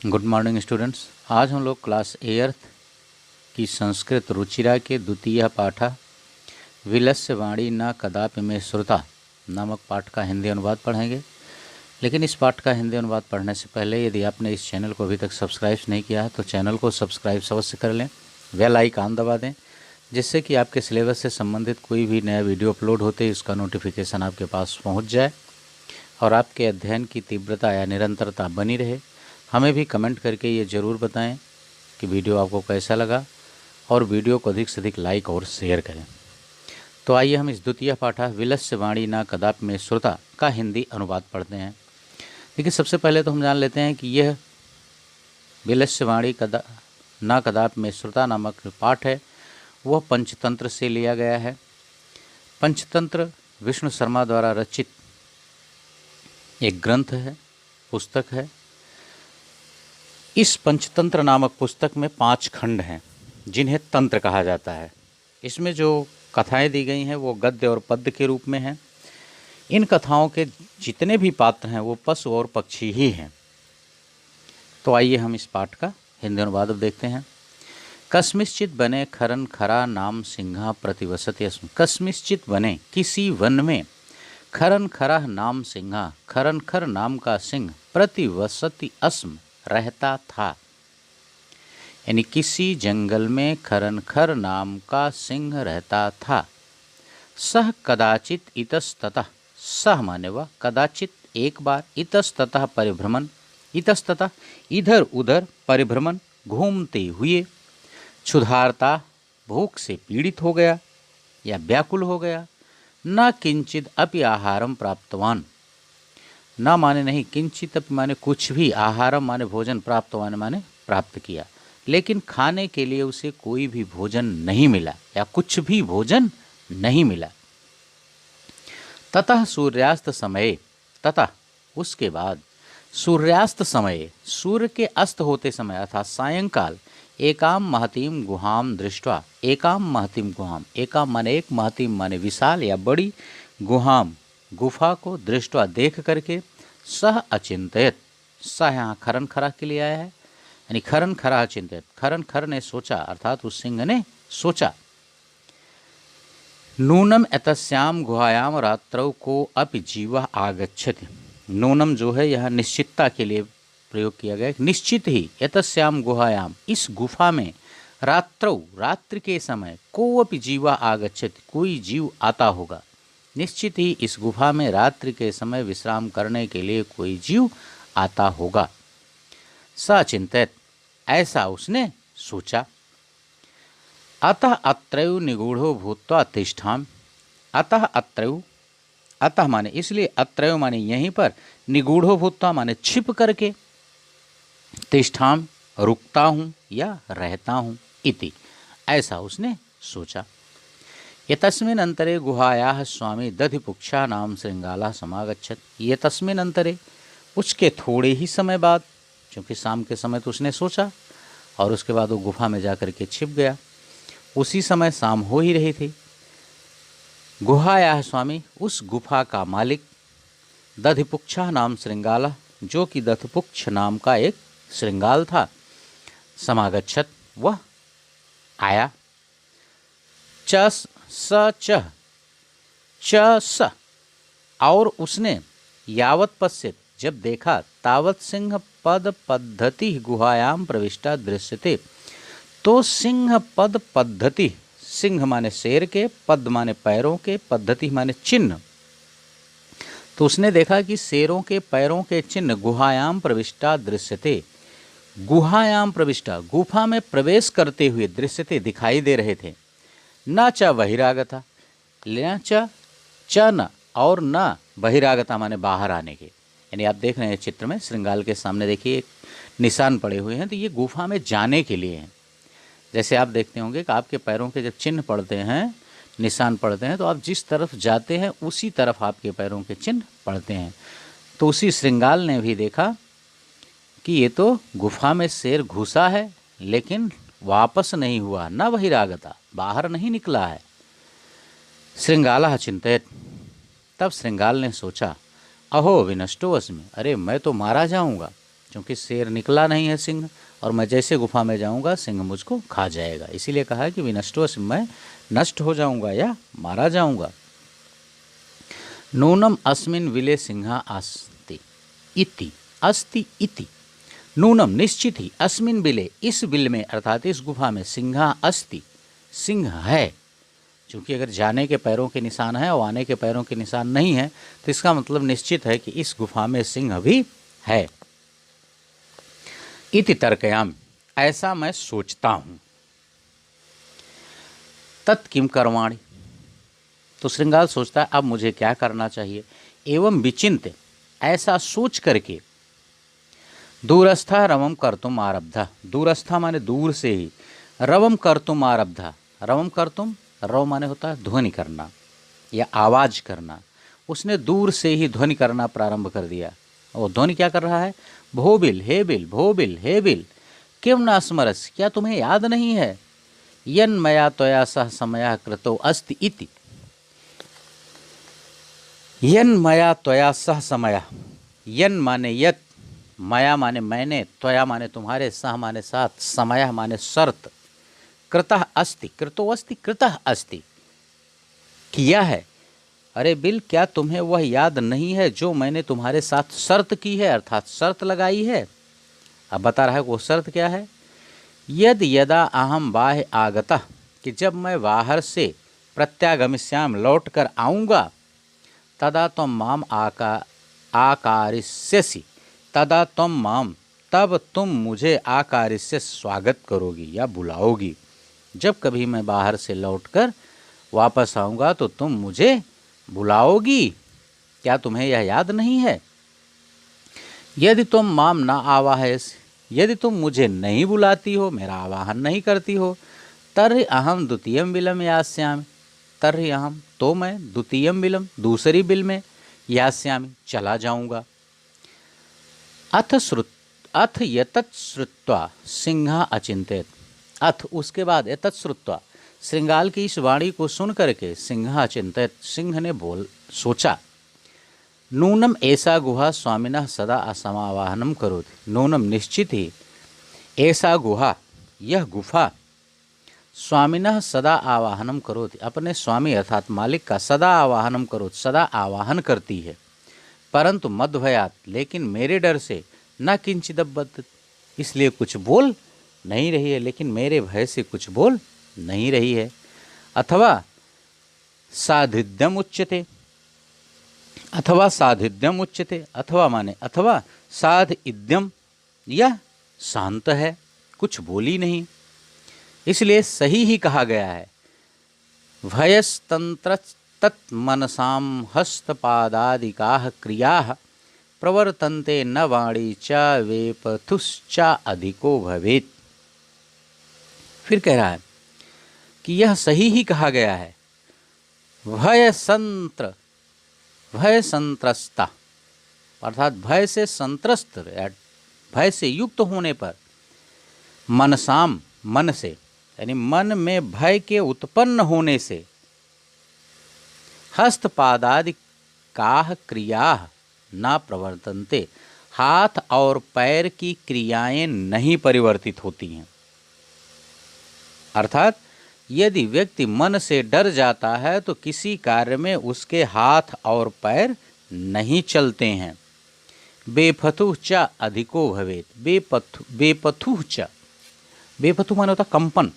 Good morning students. आज हम लोग क्लास 8 की संस्कृत रुचिरा के द्वितीय पाठ विलस्य वाणी न कदापि में श्रुता नामक पाठ का हिंदी अनुवाद पढ़ेंगे। लेकिन इस पाठ का हिंदी अनुवाद पढ़ने से पहले यदि आपने इस चैनल को अभी तक सब्सक्राइब नहीं किया है तो चैनल को सब्सक्राइब अवश्य कर लें, बेल आइकन दबा दें, जिससे कि आपके सिलेबस से संबंधित कोई भी नया वीडियो अपलोड होते ही उसका नोटिफिकेशन आपके पास पहुँच जाए और आपके अध्ययन की तीव्रता या निरंतरता बनी रहे। हमें भी कमेंट करके ये ज़रूर बताएं कि वीडियो आपको कैसा लगा और वीडियो को अधिक से अधिक लाइक और शेयर करें। तो आइए हम इस द्वितीय पाठ विलस्य वाणी न कदापि में श्रुता का हिंदी अनुवाद पढ़ते हैं। देखिए, सबसे पहले तो हम जान लेते हैं कि यह विलस्य वाणी न कदापि में श्रुता नामक पाठ है वह पंचतंत्र से लिया गया है। पंचतंत्र विष्णु शर्मा द्वारा रचित एक ग्रंथ है, पुस्तक है। इस पंचतंत्र नामक पुस्तक में 5 खंड हैं जिन्हें तंत्र कहा जाता है। इसमें जो कथाएं दी गई हैं वो गद्य और पद्य के रूप में हैं। इन कथाओं के जितने भी पात्र हैं वो पशु और पक्षी ही हैं। तो आइए हम इस पाठ का हिंदी अनुवाद अब देखते हैं। कस्मिश्चित बने खरन खरा नाम सिंहा प्रतिवसति अस्म। कस्मिश्चित बने किसी वन में खरन खरा नाम सिंहा, खरन खर नाम का सिंह प्रतिवसति अस्म रहता था। यानी किसी जंगल में खरन खर नाम का सिंह रहता था। सह कदाचित इतस्ततः, सह माने वह, कदाचित एक बार, इतस्ततः परिभ्रमण, इतस्ततः इधर उधर परिभ्रमण घूमते हुए, क्षुधार्ता भूख से पीड़ित हो गया या व्याकुल हो गया, न किंचित अपि आहारम प्राप्तवान, न माने नहीं, किंचित अपि माने कुछ भी, आहारम माने भोजन, प्राप्तवान माने प्राप्त किया, लेकिन खाने के लिए उसे कोई भी भोजन नहीं मिला या कुछ भी भोजन नहीं मिला। ततः सूर्यास्त समय, ततः उसके बाद, सूर्यास्त समय, सूर्य के अस्त होते समय अर्थात सायंकाल, एकाम महतीम गुहाम दृष्ट्वा, एकाम महतीम गुहाम, एकाम माने एक, महतीम माने विशाल या बड़ी, गुहाम गुफा को, दृष्ट्वा देख करके, सह अचिंतित, सह यहाँ खरन खरा के लिए आया है, यानी खरन खरा अचिंतित, खरन खर ने सोचा अर्थात उस सिंह ने सोचा। नूनम एतस्याम गुहायाम रात्रौ को अपि जीवा आगच्छति। नूनम जो है यह निश्चितता के लिए प्रयोग किया गया, निश्चित ही, एतस्याम गुहायाम, इस गुफा में, रात्रौ रात्रि के समय, को अपि जीवा आगच्छति, कोई जीव आता होगा। निश्चित ही इस गुफा में रात्रि के समय विश्राम करने के लिए कोई जीव आता होगा। सचिंतित, ऐसा उसने सोचा। अतः अत्रैव निगूढ़ो भूत्वा तिष्ठाम, अतः अत्रैव, अतः माने इसलिए, अत्रैव माने यहीं पर, निगूढ़ो भूत्वा माने छिप करके, तिष्ठाम रुकता हूँ या रहता हूँ, इति, ऐसा उसने सोचा। ये तस्मिन् अंतरे गुहायाः स्वामी दधिपुक्षा नाम श्रृंगाला समागच्छत। ये तस्मिन् अंतरे, उसके थोड़े ही समय बाद, क्योंकि शाम के समय तो उसने सोचा और उसके बाद वो गुफा में जाकर के छिप गया। उसी समय शाम हो ही रही थी। गुहायाः स्वामी, उस गुफा का मालिक, दधिपुक्षा नाम श्रृंगाला, जो कि दधिपुक्ष नाम का एक श्रृंगाल था, समागच्छत, वह आया। च और उसने, यावत पश्यत, जब देखा, तावत सिंह पद पद्धति गुहायाम प्रविष्टा दृश्यते, तो सिंह पद पद्धति, सिंह माने शेर के, पद माने पैरों के, पद्धति माने चिन्ह, तो उसने देखा कि शेरों के पैरों के चिन्ह गुहायाम प्रविष्टा दृश्यते, गुहायाम प्रविष्टा, गुफा में प्रवेश करते हुए, दृश्यते दिखाई दे रहे थे। न च बहिरागता, न च न, और न बहिरागता माने बाहर आने के, यानी आप देख रहे हैं चित्र में, श्रृंगाल के सामने देखिए एक निशान पड़े हुए हैं, तो ये गुफा में जाने के लिए हैं। जैसे आप देखते होंगे कि आपके पैरों के जब चिन्ह पड़ते हैं, निशान पड़ते हैं, तो आप जिस तरफ जाते हैं उसी तरफ आपके पैरों के चिन्ह पड़ते हैं। तो उसी श्रृंगाल ने भी देखा कि ये तो गुफा में शेर घुसा है लेकिन वापस नहीं हुआ, न बहिरागता, बाहर नहीं निकला है। श्रृंगाला चिंतित, तब श्रृंगाल ने सोचा, अहो विनष्टो अस्मि, अरे मैं तो मारा जाऊंगा, क्योंकि शेर निकला नहीं है सिंह, और मैं जैसे गुफा में जाऊंगा सिंह मुझको खा जाएगा। इसीलिए कहा है कि विनष्टोऽसि, मैं नष्ट हो जाऊंगा या मारा जाऊंगा। नूनम अस्मिन् विले सिंहा अस्ति इति, अस्ति इति। नूनम निश्चित ही, अस्मिन् बिले इस बिल में अर्थात इस गुफा में, सिंहा अस्ति सिंह है। क्योंकि अगर जाने के पैरों के निशान है और आने के पैरों के निशान नहीं है तो इसका मतलब निश्चित है कि इस गुफा में सिंह भी है। इति तर्कयामि, ऐसा मैं सोचता हूं। तत् किम कर्माणि, तो श्रृंगाल सोचता है अब मुझे क्या करना चाहिए। एवं विचिन्त्य, ऐसा सोच करके, दूरस्था रवम कर्तुम आरब्धा, दूरस्था माने दूर से ही, रवम कर्तुम आरब्धा, रवम कर्तुम, रव माने होता है ध्वनि करना या आवाज करना। उसने दूर से ही ध्वनि करना प्रारंभ कर दिया। और ध्वनि क्या कर रहा है, भोबिल हे बिल, भोबिल हे बिल, किम न स्मरस, क्या तुम्हें याद नहीं है, यन मया त्वया सह समयः कृतो अस्ति इति, यन मया त्वया सह समयः, यन माने यत, मया माने मैंने, त्वया माने तुम्हारे, सह माने साथ, समयः माने शर्त, कृतः अस्ति, कृतो अस्ति, कृतः अस्ति किया है। अरे बिल, क्या तुम्हें वह याद नहीं है जो मैंने तुम्हारे साथ शर्त की है, अर्थात शर्त लगाई है। अब बता रहा है वो शर्त क्या है। यद यदा अहम बाह्य आगतः, कि जब मैं बाहर से प्रत्यागमिष्यामि लौट कर आऊँगा, तदा त्वं माम आकारिष्यसि, तदा त्वं माम, तब तुम मुझे आकारिष्यसि, स्वागत करोगी या बुलाओगी। जब कभी मैं बाहर से लौटकर वापस आऊँगा तो तुम मुझे बुलाओगी, क्या तुम्हें यह याद नहीं है। यदि तुम माम न आवाहयसि, यदि तुम मुझे नहीं बुलाती हो, मेरा आवाहन नहीं करती हो, तर्हि अहम द्वितीयं बिलं यास्यामि, तर्हि अहम, तो मैं, द्वितीयं बिलं, दूसरी बिल में, यास्यामि, चला जाऊंगा। अथ यतत् श्रुत्वा सिंहा अचिंत्यत, अथ उसके बाद, एतत् श्रुत्वा, श्रृंगाल की इस वाणी को सुन करके, सिंहा अचिंत्यत, सिंह ने सोचा, नूनम ऐसा गुहा स्वामिनः सदा असमावाहनम करोति, नूनम निश्चित ही, ऐसा गुहा, यह गुफा, स्वामिनः सदा आवाहनम करोति, अपने स्वामी अर्थात मालिक का सदा आवाहनम करोति, सदा आवाहन करती है, परंतु मद्भयात, लेकिन मेरे डर से, न किंचिदब्बत, इसलिए कुछ बोल नहीं रही है, लेकिन मेरे भय से कुछ बोल नहीं रही है। अथवा साधिध्यम उच्यते, अथवा साधिध्यम उच्यते, अथवा माने अथवा साध इद्यम, यह शांत है, कुछ बोली नहीं, इसलिए सही ही कहा गया है। भयस्तंत्र तत्मनसाम हस्तपादादिकाः क्रियाः प्रवर्तन्ते न वाणी च वेपथुश्च अधिको भवेत्। फिर कह रहा है कि यह सही ही कहा गया है। भय संत्रस्ता, अर्थात भय से संत्रस्त, भय से युक्त होने पर, मनसाम, मन से, यानी मन में भय के उत्पन्न होने से, हस्तपादादि काह क्रिया न प्रवर्तन्ते, हाथ और पैर की क्रियाएं नहीं परिवर्तित होती हैं। अर्थात यदि व्यक्ति मन से डर जाता है तो किसी कार्य में उसके हाथ और पैर नहीं चलते हैं। बेपथुः च अधिको भवेत्, बेपथुः च, बेपथु माने होता कंपन,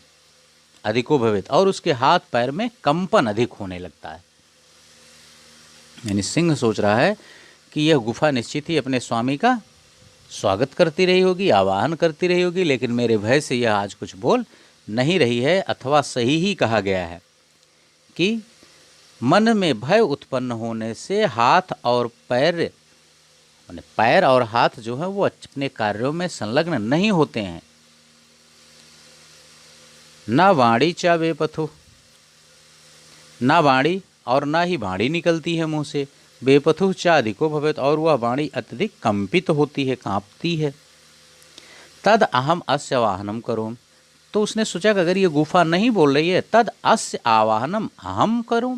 अधिको भवेत्, और उसके हाथ पैर में कंपन अधिक होने लगता है। यानी सिंह सोच रहा है कि यह गुफा निश्चित ही अपने स्वामी का स्वागत करती रही होगी, आवाहन करती रही होगी, लेकिन मेरे भय से यह आज कुछ बोल नहीं रही है। अथवा सही ही कहा गया है कि मन में भय उत्पन्न होने से हाथ और पैर, माने पैर और हाथ जो है वो अपने कार्यों में संलग्न नहीं होते हैं। ना वाणी चा बेपथु, ना वाणी और ना ही वाणी निकलती है मुंह से, बेपथु चा अधिको भवेत्, और वह वाणी अत्यधिक कंपित होती है, कांपती है। तद अहम अस्य आवाहनम करूं, तो उसने सोचा कि अगर ये गुफा नहीं बोल रही है, तद अस्य आवाहनम अहम करूं,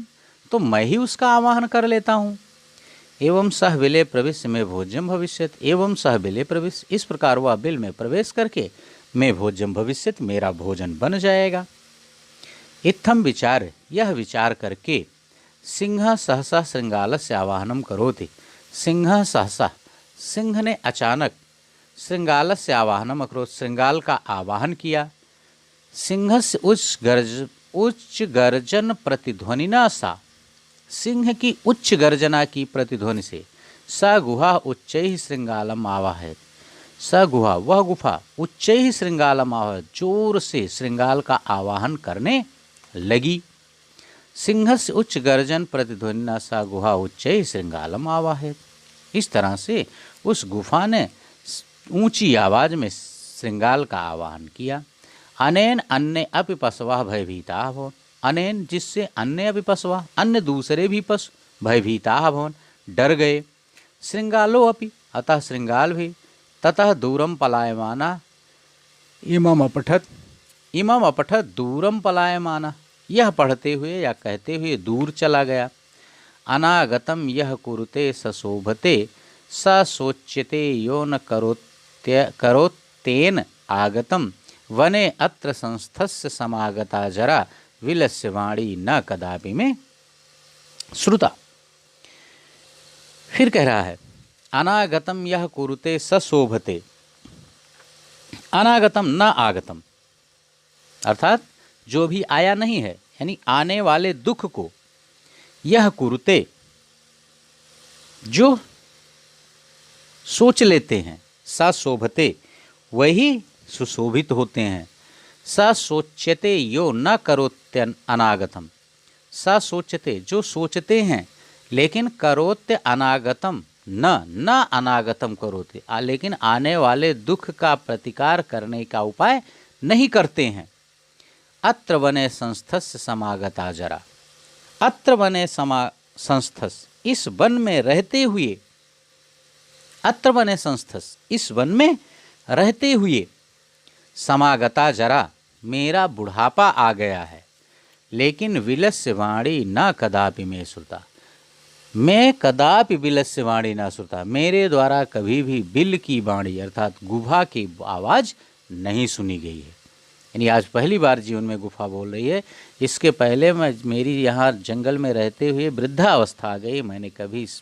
तो मैं ही उसका आवाहन कर लेता हूं। एवं सह बिले प्रविश्य में भोज्यम भविष्यत, एवं सह बिले प्रविश्य, इस प्रकार वह बिल में प्रवेश करके मैं भोज्यम भविष्यत, मेरा भोजन बन जाएगा। इत्थम विचार, यह विचार करके सिंह सहसा श्रृंगालस्य आवाहनम करोति, सिंह सहसा, सिंह ने अचानक श्रृंगालस्य आवाहनम अकरोत, श्रृंगाल का आवाहन किया। सिंह से उच्च गर्जन प्रतिध्वनिना सा, सिंह की उच्च गर्जना की प्रतिध्वनि से स गुहा उच्चैः श्रृंगालम आवाहयत्, स गुहा वह गुफा उच्चैः श्रृंगालम आवाहयत्, जोर से श्रृंगाल का आवाहन करने लगी। सिंह से उच्च गर्जन प्रतिध्वनिना सा गुहा उच्चैः श्रृंगालम आवाहयत्, इस तरह से उस गुफा ने ऊंची आवाज में श्रृंगाल का आवाहन किया। अनेन अन्य अपि पशवः भयभीता भवन, अनेन जिससे अन्य अपि पशवः, अन्य दूसरे भी पशु भयभीता भवन डर गए। श्रृंगालो अपि, अतः श्रृंगाल भी, ततः दूरम पलायमाना इमम अपठत दूरम पलायमाना, यह पढ़ते हुए या कहते हुए दूर चला गया। अनागतम यह कुरुते सशोभते स सोच्यते यो न करोत्तेन आगतम वने अत्र संस्थस्य समागता जरा विलस्य वाणी न कदापि में श्रुता। फिर कह रहा है अनागतम यह कुरुते सशोभते, अनागतम न आगतम, अर्थात जो भी आया नहीं है, यानी आने वाले दुख को, यह कुरुते जो सोच लेते हैं, सा शोभते वही सुशोभित होते हैं। सा सोच्यते यो न करोत्यन अनागतम, सा सोचते जो सोचते हैं, लेकिन करोत्य अनागतम न अनागतम करोते, लेकिन आने वाले दुख का प्रतिकार करने का उपाय नहीं करते हैं। अत्र वने संस्थस्य समागता जरा, अत्र वने संस्थस, इस वन में रहते हुए, अत्र वने संस्थस, इस वन में रहते हुए, समागता जरा, मेरा बुढ़ापा आ गया है, लेकिन विलस्य वाणी न कदापि में श्रुता, मैं कदापि विलस्य वाणी न श्रुता, मेरे द्वारा कभी भी बिल की वाणी अर्थात गुफा की आवाज़ नहीं सुनी गई है। यानी आज पहली बार जीवन में गुफा बोल रही है, इसके पहले मेरी यहाँ जंगल में रहते हुए वृद्धावस्था आ गई, मैंने कभी इस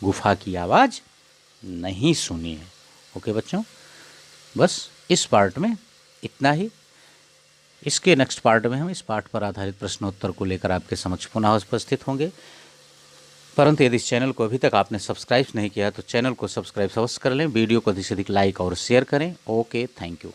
गुफा की आवाज़ नहीं सुनी है। ओके बच्चों, बस इस पार्ट में इतना ही। इसके नेक्स्ट पार्ट में हम इस पाठ पर आधारित प्रश्नोत्तर को लेकर आपके समक्ष पुनः उपस्थित होंगे। परंतु यदि इस चैनल को अभी तक आपने सब्सक्राइब नहीं किया तो चैनल को सब्सक्राइब अवश्य कर लें, वीडियो को अधिक से अधिक लाइक और शेयर करें। Okay, thank you.